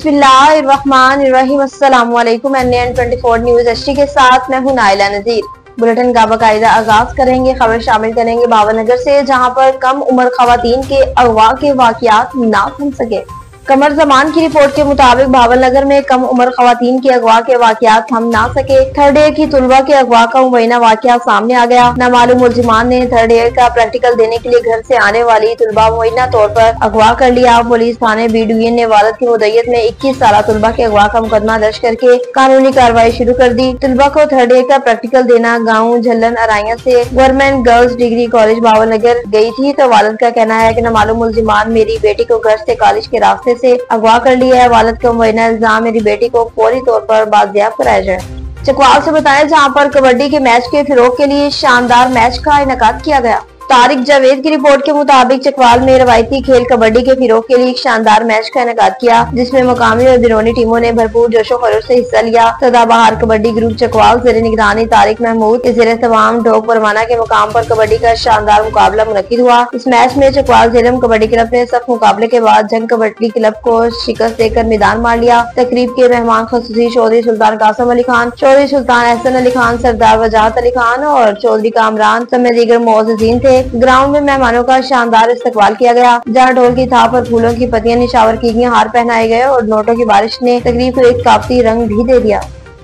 बिस्मिल्लाहिर्रहमानिर्रहीम। अस्सलाम वालेकुम। NN24 न्यूज HD के साथ मैं हूं नाइला नजीर। बुलेटिन का बाकायदा आगाज करेंगे। खबर शामिल करेंगे भावनगर से, जहां पर कम उम्र खवातीन के अगवा के वाकयात ना थम सके। कमर जमान की रिपोर्ट के मुताबिक भावनगर में कम उम्र खवातीन के अगवा के वाकयात थम ना सके। थर्ड ईयर की तुलबा के अगवा का मुबैना वाकया सामने आ गया। नामालूम मुलजिमान ने थर्ड ईयर का प्रैक्टिकल देने के लिए घर से आने वाली तुलबा मुबैना तौर पर अगवा कर लिया। पुलिस थाने बी डिवीजन ने वालद की मुद्दत में 21 साल तुलबा के अगवा का मुकदमा दर्ज करके कानूनी कार्रवाई शुरू कर दी। तुलबा को थर्ड ईयर का प्रैक्टिकल देना गाँव झल्लन अराइया से government girls degree college Bhavnagar गई थी, तो वालद का कहना है कि नामालूम मुलजिमान मेरी बेटी को घर से कॉलेज के रास्ते से अगवा कर लिया है। वालिद का मुबैना इल्जाम मेरी बेटी को फौरी तौर पर बाजियाब कराया जाए। चकवाल से बताया, जहां पर कबड्डी के मैच के फिरोग के लिए शानदार मैच का इनेकाद किया गया। तारिक जावेद की रिपोर्ट के मुताबिक चकवाल में रवायती खेल कबड्डी के फिरोग के लिए एक शानदार मैच का इनेकाद किया, जिसमें मुकामी और बिरोनी टीमों ने भरपूर जोशो खरोश से हिस्सा लिया। सदाबहार कबड्डी ग्रुप चकवाल जेर निगरानी तारिक महमूद के जेर तमाम ढोक परवाना के मुकाम पर कबड्डी का शानदार मुकाबला मुनक्किद हुआ। इस मैच में चकवाल जेलम कबड्डी क्लब ने सख्त मुकाबले के बाद जंग कबड्डी क्लब को शिकस्त देकर मैदान मार लिया। तकरीब के मेहमान खसूसी चौधरी सुल्तान कासम अली खान, चौधरी सुल्तान एहसन अली खान, सरदार वजाहत अली खान और चौधरी कामरान समेत दीगर मुअज़्ज़िज़ीन थे। ग्राउंड में मेहमानों का शानदार इस्तकबाल किया गया, जहां ढोल की थाप और फूलों की पत्तियां निशावर की गई, हार पहनाए गए और नोटों की बारिश ने तकरीब को एक काफी रंग भी दे दिया।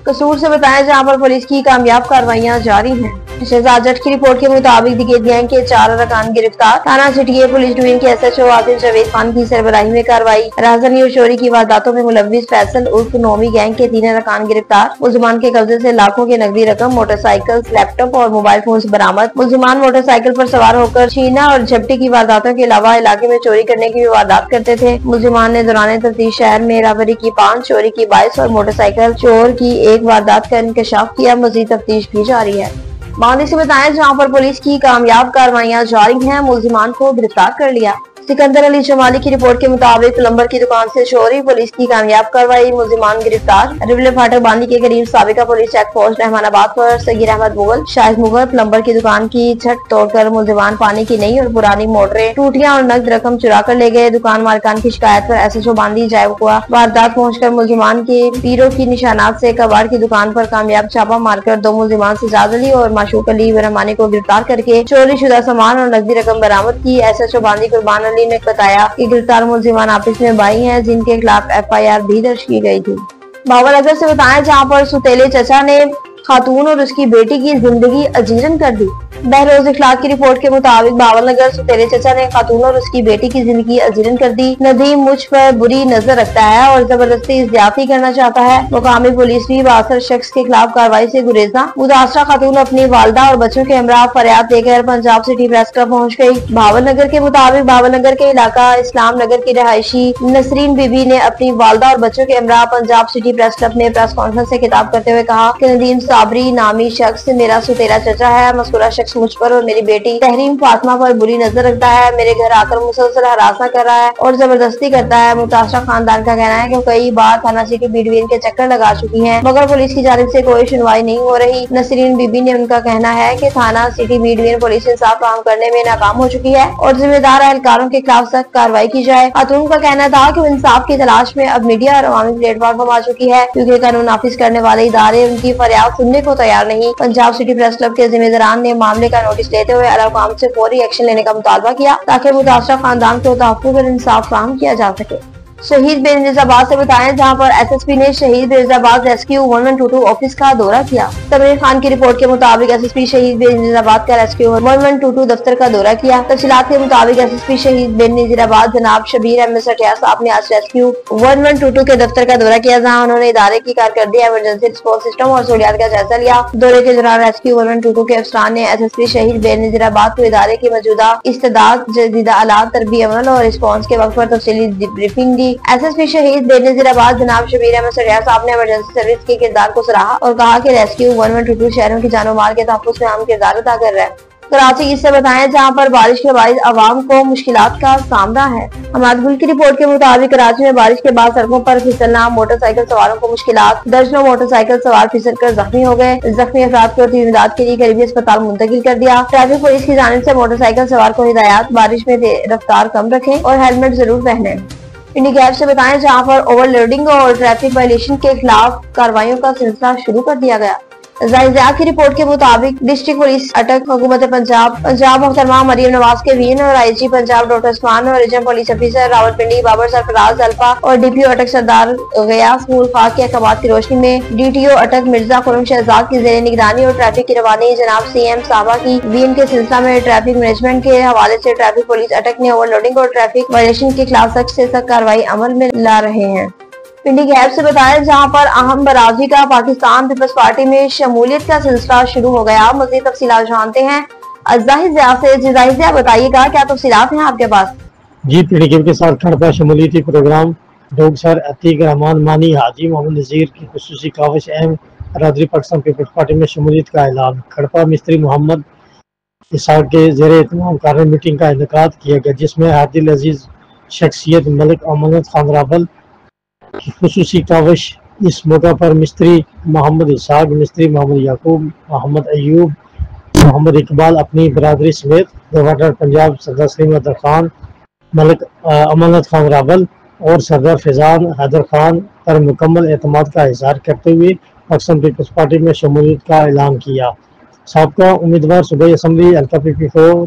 कसूर से बताया, जहां पर पुलिस की कामयाब कार्रवाइयां जारी हैं। शहजाद जट की रिपोर्ट के मुताबिक दिगेत गैंग के 4 अरकान गिरफ्तार। थाना सिटी पुलिस डिवीजन के SHO आतिफ जावेद खान की सरबराही में कार्रवाई। राजधानी और चोरी की वारदातों में मुलव्विस फैसल उर्फ नोमी गैंग के 3 अरकान गिरफ्तार। मुलजिमान के कब्जे से लाखों की नकदी रकम, मोटरसाइकिल, लैपटॉप और मोबाइल फोन बरामद। मुलजिमान मोटरसाइकिल पर सवार होकर छीना और झपटी की वारदातों के अलावा इलाके में चोरी करने की भी वारदात करते थे। मुलजिमान ने दौरान तफ्तीश शहर में राबरी की 5, चोरी की 22 और मोटरसाइकिल चोर की 1 वारदात का इंकशाफ किया। मजीद तफ्तीश भी जारी है। बांदी से बताया, जहां पर पुलिस की कामयाब कार्रवाइयां जारी हैं, मुलजिमान को गिरफ्तार कर लिया। सिकंदर अली जमाली की रिपोर्ट के मुताबिक प्लम्बर की दुकान से चोरी, पुलिस की कामयाब कार्रवाई, मुलजिमान गिरफ्तार। रिवले फाटक बांदी के करीब साबिका पुलिस चेक पोस्ट रहमानाबाद पर सगीर अहमद मुगल शाहिद मुगल प्लम्बर की दुकान की छत तोड़कर मुलजिमान पानी की नई और पुरानी मोटरें, टूटियां और नकद रकम चुरा कर ले गए। दुकान मालिकान की शिकायत पर SHO बांदी जायब हुआ। वारदात पहुँचकर मुलजिमान के पीरों की निशानात से कबाड़ की दुकान पर कामयाब छापा मारकर 2 मुलजिमान सजाद अली और माशूक अली रहमानी को गिरफ्तार करके चोरी शुदा सामान और नकदी रकम बरामद की। SHO बांदी कुर्बान अली ने बताया कि गिरफ्तार मुलजिमान आपस में भाई हैं, जिनके खिलाफ FIR भी दर्ज की गई थी। भावनगर से बताया, जहां पर सुतेले चचा ने खातून और उसकी बेटी की जिंदगी अजीरन कर दी। बहरोज इखलाक की रिपोर्ट के मुताबिक भावनगर सुतेले चचा ने खातून और उसकी बेटी की जिंदगी अजीरन कर दी। नदीम मुझ पर बुरी नजर रखता है और जबरदस्ती ज्यादती करना चाहता है। मुकामी पुलिस भी बासर शख्स के खिलाफ कार्रवाई से गुरेजा। मुतासरा खातून अपनी वालदा और बच्चों के हमरा फरियाद देकर पंजाब सिटी प्रेस क्लब पहुँच गयी। भावनगर के मुताबिक भावनगर के इलाका इस्लाम नगर की रहायशी नसरीन बीबी ने अपनी वालदा और बच्चों के हमरा पंजाब सिटी प्रेस क्लब में प्रेस कॉन्फ्रेंस से खिताब करते हुए कहा कि नदीम साबरी नामी शख्स मेरा सुतेला चचा है। मस्कुरा शख्स मुझ पर और मेरी बेटी तहरीम फातिमा पर बुरी नजर रखता है। मेरे घर आकर मुसलसल हरासा कर रहा है और जबरदस्ती करता है। मुतासरा खानदान का कहना है कि कई बार थाना सिटी बी डिवीजन के चक्कर लगा चुकी हैं, मगर पुलिस की जानिब से कोई सुनवाई नहीं हो रही। नसरीन बीबी ने उनका कहना है कि थाना सिटी बी डिवीजन पुलिस इंसाफ काम करने में नाकाम हो चुकी है और जिम्मेदार एहलकारों के खिलाफ सख्त कार्रवाई की जाए। खातून का कहना था कि इंसाफ की तलाश में अब मीडिया और अवामी प्लेटफॉर्म आ चुकी है, क्योंकि कानून नाफिज करने वाले इदारे उनकी फरियाद सुनने को तैयार नहीं। पंजाब सिटी प्रेस क्लब के जिम्मेदारान ने मामले का नोटिस लेते हुए अलाकाम से फौरी एक्शन लेने का मुतालबा किया, ताकि मुतासरा खानदान को तहफ़्फ़ुज़ और इंसाफ फराहम किया जा सके। शहीद बेनजीराबाद से बताएं, जहां पर SSP ने शहीद बेनजीराबाद रेस्क्यू 1122 ऑफिस का दौरा किया। तमीर खान की रिपोर्ट के मुताबिक SSP शहीद बेनजीराबाद का रेस्क्यू 1122 दफ्तर का दौरा किया। तफसीलात के मुताबिक SSP शहीद बेनजीराबाद जनाब शबीर अहमद सटिया साहब ने आज रेस्क्यू 1122 के दफ्तर का दौरा किया, जहाँ उन्होंने इदारे की कारकर्दगी, इमरजेंसी रिस्पॉन्स सिस्टम और सहूलियात का जायजा लिया। दौरे के दौरान रेस्क्यू 1122 के अफसरान ने SSP शहीद बेनजीराबाद को इदारे की मौजूदा इस्तेदाद, जदीदा आलात, तरबियत अमल और रिस्पॉन्स के वक्त पर तफसीली ब्रीफिंग दी। SSP शहीद बेनजीराबाद जनाब शबीर अहमद सटिया साहब ने इमरजेंसी सर्विस के किरदार को सराहा और कहा कि रेस्क्यू 1122 शहरों की जानो माल के तहफ़्फ़ुज़ में अहम किरदार अदा कर रहा है। कराची से बताएं, जहां पर बारिश के बाद आवाम को मुश्किलात का सामना है। हमाद गुल की रिपोर्ट के मुताबिक कराची में बारिश के बाद सड़कों पर फिसलना, मोटरसाइकिल सवारों को मुश्किलात। दर्जनों मोटरसाइकिल सवार फिसल कर जख्मी हो गए। जख्मी अफराद को इमदाद के लिए करीबी अस्पताल मुंतकिल कर दिया। ट्रैफिक पुलिस की जानिब से मोटरसाइकिल सवार को हिदायत, बारिश में रफ्तार कम रखें और हेलमेट जरूर पहने। इंडी गैप से बताएं, जहां पर ओवरलोडिंग और ट्रैफिक वायलेशन के खिलाफ कार्रवाइयों का सिलसिला शुरू कर दिया गया। जायजा की रिपोर्ट के मुताबिक डिस्ट्रिक्ट पुलिस अटक हुकूमत पंजाब मोहतरमा मरियम नवाज के वीन और आईजी पंजाब डॉक्टर उस्मान और regional police officer Rawalpindi Babar Sarfraz Alfa और डीपीओ अटक सरदार गयास मूल खाक के अहकाम की रोशनी में डीटीओ अटक मिर्जा खुरम शहजाद की जेर निगरानी और ट्रैफिक की रवानी जनाब सीएम साहबा की वीन के सिलसिला में ट्रैफिक मैनेजमेंट के हवाले से ट्रैफिक पुलिस अटक ने ओवरलोडिंग और ट्रैफिक वायलेशन के खिलाफ सख्त से सख्त कार्रवाई अमल में ला रहे हैं। पिंडी गैप से बताया, जहां पर अहम बराजी का पाकिस्तान पीपल्स पार्टी में शमूलियत का सिलसिला शुरू हो गया। मज़ीद तफसीलात जानते हैं जाहिर से। जाहिर बताइएगा क्या तफसीलात हैं आपके पास? जी, पिंडी गैप के साथ खड़पा शमूलियती programme doctor sir Atiq Rehman मानी हाजी मोहम्मद नज़ीर की खुसूसी काविश अहम बरादरी पाकिस्तान पीपल्स पार्टी में शमूलियत का ऐलान। खड़पा मिस्त्री मोहम्मद इसाक के ज़ेरे एहतमाम कार्य मीटिंग का इनेकाद किया गया, जिसमें हादिल अजीज शख्सियत मलिक अमानत खान रावल की खुसूसी काविश। इस मौका पर मिस्त्री मोहम्मद इसाक, मिस्त्री मोहम्मद याकूब, मोहम्मद अयूब, मोहम्मद इकबाल अपनी बरादरी समेत गवर्नर पंजाब सरदार सलीम अदर खान, मलिक अमानत खान रावल और सरदार फैजान हैदर खान पर मुकम्मल एतमाद का इजहार करते हुए पाकिस्तान पीपल्स पार्टी में शमूलियत का ऐलान किया। साबका उम्मीदवार सूबाई असम्बली हल्का PP4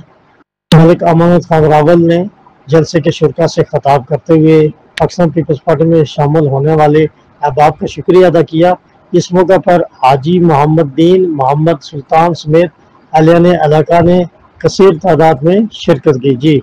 मलिक अमानत खान रावल ने जलसे के शुरा से खिताब करते हुए पाकिस्तान पीपल्स पार्टी में शामिल होने वाले अहबाब का शुक्रिया अदा किया। इस मौका पर हाजी मोहम्मद दीन, मोहम्मद सुल्तान समेत अलियान इलाका ने कसीर तादाद में शिरकत की। जी,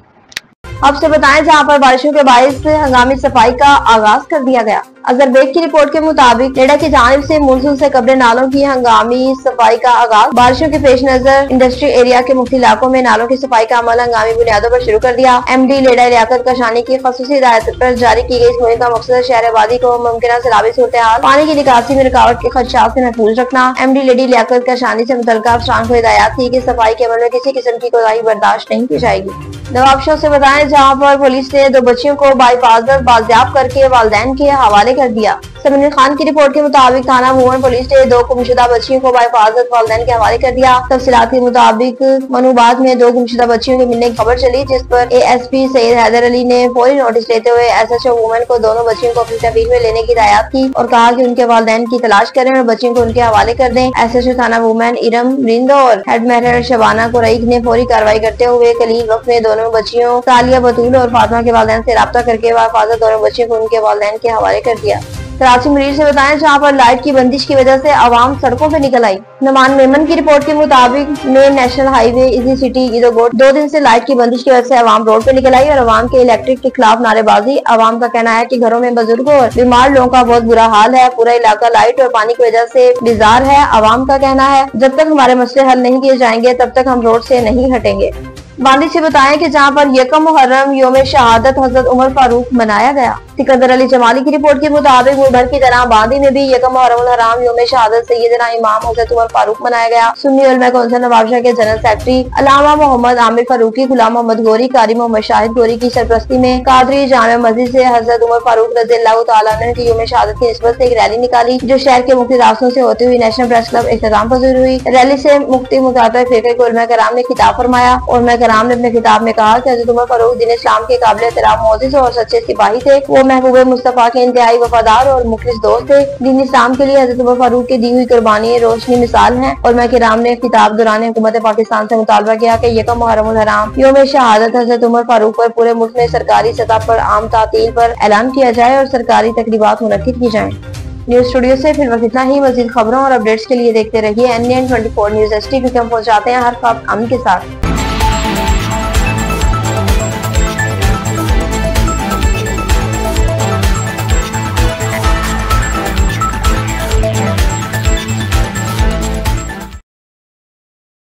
आपसे बताएं, जहां पर बारिशों के बायस हंगामी सफाई का आगाज कर दिया गया। अजरबेक की रिपोर्ट के मुताबिक नेडा की जानिब से मौसम से कब्रे नालों की हंगामी सफाई का आगाज। बारिशों के पेश नजर इंडस्ट्री एरिया के मुख्य इलाकों में नालों की सफाई का अमल हंगामी बुनियादों पर शुरू कर दिया। MD लेडा लियाकत कशानी की खसूसी हिदायत पर जारी की गई इस मुहिम का मकसद शहर आबादी को मुमकिन सैलाबी सूरत हाल, पानी की निकासी में रुकावट के खदशात से महफूज रखना। MD लेडी लियाकत कशानी से मुतल्लिका अफसरान को हिदायत थी कि सफाई के अमल में किसी किस्म की कोताही बर्दाश्त नहीं की जाएगी। नवाबशाह से बताएं, जहाँ पर पुलिस ने 2 बच्चियों को बाहिफाजत बाजियाब करके वालिदैन के हवाले कर दिया। समीर खान की रिपोर्ट के मुताबिक थाना भुवन पुलिस ने 2 गुमशुदा बच्चियों को बाहिफाजत वालिदैन के हवाले कर दिया। तफसीलात के मुताबिक मनुबाद में 2 गुमशुदा बच्चियों के मिलने की खबर चली, जिस पर ASP सैयद हैदर अली ने फौरी नोटिस लेते हुए SHO वुमेन को दोनों बच्चियों को अपनी तहवील में लेने की हिदायत की और कहा कि उनके वालिदैन की तलाश करें और बच्चियों को उनके हवाले कर दें। SHO थाना वुमेन इरम रिंदो और हेड मेहर शबाना कुरैक ने फौरी कार्रवाई करते हुए कलील वक्त में दोनों बच्चियों सालिया बतूल और फातिमा के वालिदैन से राब्ता करके बाहिफाजत दोनों बच्चियों को उनके वालिदैन के हवाले कर दिया। कराची मरीज से बताएं, जहां पर लाइट की बंदिश की वजह से आवाम सड़कों पर निकल आई। नमान मेमन की रिपोर्ट के मुताबिक मेन नेशनल हाईवे इजी सिटी ईदोगोट 2 दिन से लाइट की बंदिश की वजह से आवाम रोड पे निकल आई और आवाम के इलेक्ट्रिक के खिलाफ नारेबाजी। आवाम का कहना है कि घरों में बुजुर्गों और बीमार लोगों का बहुत बुरा हाल है। पूरा इलाका लाइट और पानी की वजह से बेजार है। आवाम का कहना है जब तक हमारे मसले हल नहीं किए जाएंगे तब तक हम रोड से नहीं हटेंगे। बांदी से बताएं कि जहां पर यकम मुहर्रम योम शहादत हजरत उमर फारूक मनाया गया। सिकंदर अली जमाली की रिपोर्ट के मुताबिक मुल्क भर की तरह बांदी में भी यकम मुहर्रम हराम योम शहादत सैयदना इमाम हजरत उमर फारूक मनाया गया। सुन्नी उलमा कौंसिल नवाबशाह के जनरल सेक्रेटरी अल्लामा मोहम्मद आमिर फारूकी, गुलाम मोहम्मद गोरी, कारी मोहम्मद शाहिद गोरी की सरपरस्ती में कादरी जामे मस्जिद से हजरत उमर फारूक रज़ियल्लाहु तआला अन्हु की योम शहादत की निस्बत से एक रैली निकाली, जो शहर के मुख्य रास्तों से होती हुई नेशनल प्रेस क्लब इख्तिताम पज़ीर हुई। रैली से मुफ्ती मुताबिक फिरके के उलमा कराम ने खिताब फरमाया। उलमा कराम ने अपने खिताब में कहा कि हजरत उमर फारूक दीन इस्लाम के काबिल एहतराम मोअज़्ज़िज़ और सच्चे सिपाही थे। वो महबूब मुस्तफा के इंतहाई वफादार और मुखलिस दोस्त थे। दीन इस्लाम के लिए हजरत उमर फारूक की दी हुई कुर्बानी रोशनी मिसाल है। उलमा किराम ने खिताब दौरान हुकूमत पाकिस्तान से मुतालबा किया कि यकम मुहर्रम हराम योम शहादत हजरत उमर फारूक पर पूरे मुल्क में सरकारी सतह पर आम तातील पर ऐलान किया जाए और सरकारी तकरीबात मुनक्किद की जाए। न्यूज स्टूडियो से फिर वक्त इतना ही। मजीद खबरों और अपडेट्स के लिए देखते रहिए NN24 न्यूज ST, क्योंकि हम पहुँचाते हैं हर खबर अमन के साथ।